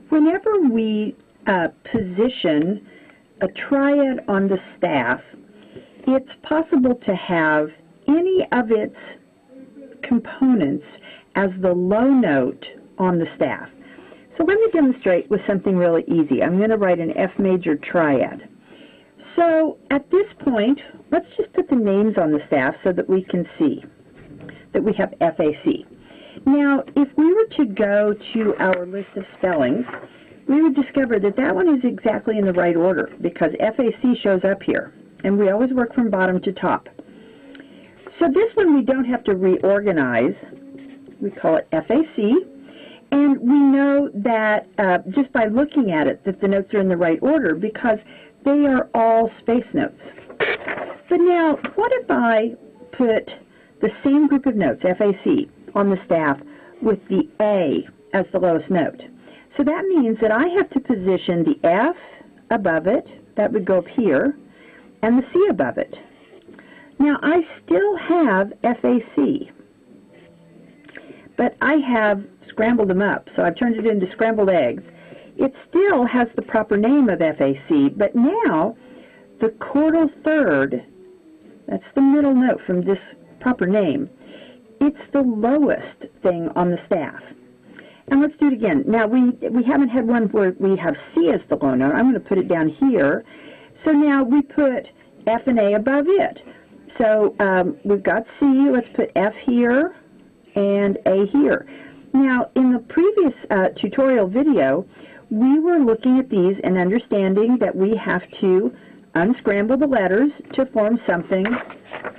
Whenever we position a triad on the staff, it's possible to have any of its components as the low note on the staff. So let me demonstrate with something really easy. I'm going to write an F major triad. So at this point, let's just put the names on the staff so that we can see that we have FAC. Now, if we were to go to our list of spellings, we would discover that that one is exactly in the right order because FAC shows up here, and we always work from bottom to top. So this one we don't have to reorganize. We call it FAC, and we know that just by looking at it that the notes are in the right order because they are all space notes. But now, what if I put the same group of notes, FAC, on the staff with the A as the lowest note? So that means that I have to position the F above it, that would go up here, and the C above it. Now I still have FAC, but I have scrambled them up, so I've turned it into scrambled eggs. It still has the proper name of FAC, but now the chordal third, that's the middle note from this proper name, it's the lowest thing on the staff. And let's do it again. Now, we haven't had one where we have C as the low note. I'm going to put it down here. So now we put F and A above it. So we've got C. Let's put F here and A here. Now, in the previous tutorial video, we were looking at these and understanding that we have to unscramble the letters to form something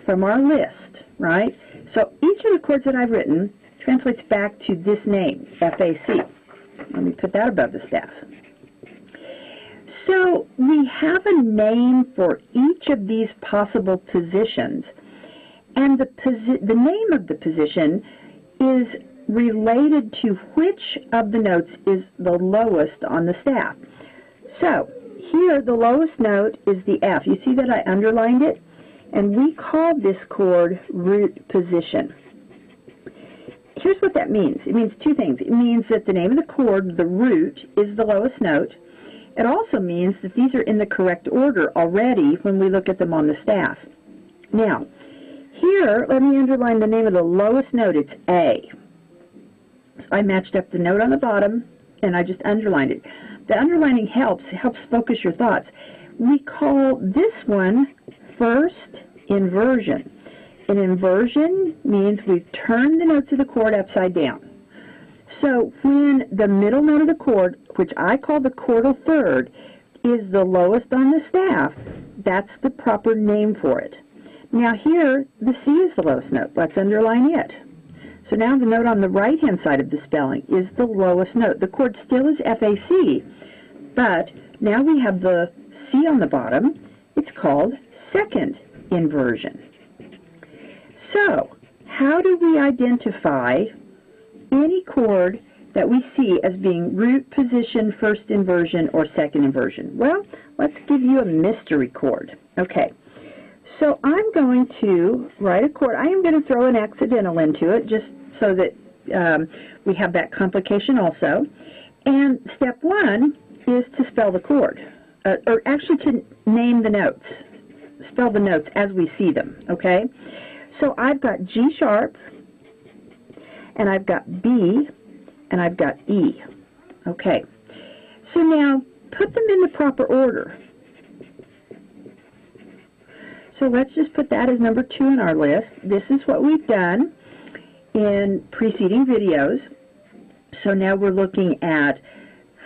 from our list, right? So each of the chords that I've written translates back to this name, FAC. Let me put that above the staff. So we have a name for each of these possible positions, and the name of the position is related to which of the notes is the lowest on the staff. So here the lowest note is the F. You see that I underlined it? And we call this chord root position. Here's what that means. It means two things. It means that the name of the chord, the root, is the lowest note. It also means that these are in the correct order already when we look at them on the staff. Now, here, let me underline the name of the lowest note. It's A. I matched up the note on the bottom, and I just underlined it. The underlining helps focus your thoughts. We call this one first inversion. An inversion means we've turned the notes of the chord upside down. So when the middle note of the chord, which I call the chordal third, is the lowest on the staff, that's the proper name for it. Now here, the C is the lowest note. Let's underline it. So now the note on the right-hand side of the spelling is the lowest note. The chord still is FAC, but now we have the C on the bottom. It's called second inversion. So, how do we identify any chord that we see as being root position, first inversion, or second inversion? Well, let's give you a mystery chord. Okay, so I'm going to write a chord. I am going to throw an accidental into it just so that we have that complication also. And step one is to spell the chord, or actually to name the notes. Spell the notes as we see them, okay? So I've got G sharp, and I've got B, and I've got E. Okay. So now, put them in the proper order. So let's just put that as number 2 in our list. This is what we've done in preceding videos. So now we're looking at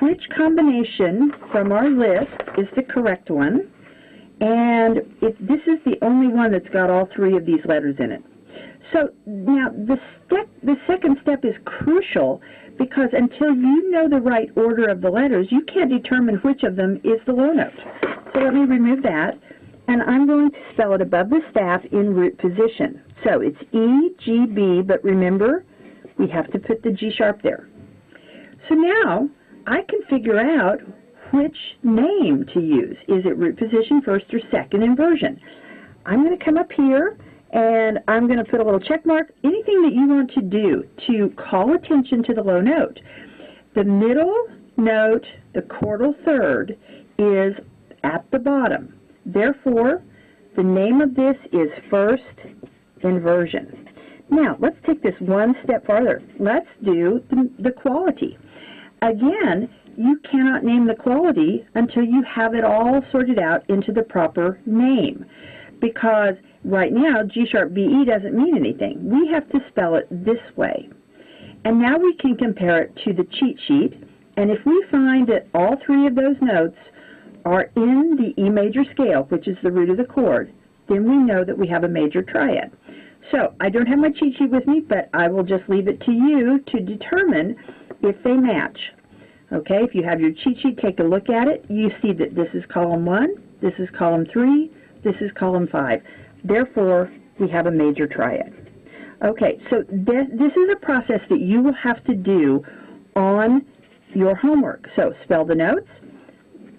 which combination from our list is the correct one. And this is the only one that's got all 3 of these letters in it. So now the second step is crucial because until you know the right order of the letters, you can't determine which of them is the low note. So let me remove that, and I'm going to spell it above the staff in root position. So it's E, G, B, but remember, we have to put the G sharp there. So now I can figure out which name to use. Is it root position, first or second inversion? I'm going to come up here and I'm going to put a little check mark. Anything that you want to do to call attention to the low note. The middle note, the chordal third, is at the bottom. Therefore, the name of this is first inversion. Now, let's take this one step farther. Let's do the quality. Again, you cannot name the quality until you have it all sorted out into the proper name. Because right now, G-sharp BE doesn't mean anything. We have to spell it this way. And now we can compare it to the cheat sheet. And if we find that all three of those notes are in the E major scale, which is the root of the chord, then we know that we have a major triad. So I don't have my cheat sheet with me, but I will just leave it to you to determine if they match. Okay, if you have your cheat sheet, take a look at it. You see that this is column 1, this is column 3, this is column 5. Therefore, we have a major triad. Okay, so this is a process that you will have to do on your homework. So spell the notes,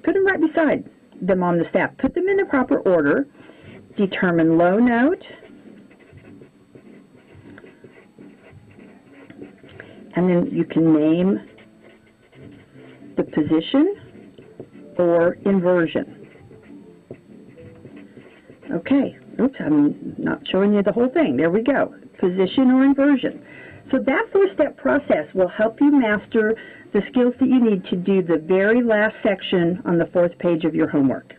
put them right beside them on the staff. Put them in the proper order. Determine low note. And then you can name the position or inversion. Okay, oops, I'm not showing you the whole thing. There we go, position or inversion. So that four-step process will help you master the skills that you need to do the very last section on the 4th page of your homework.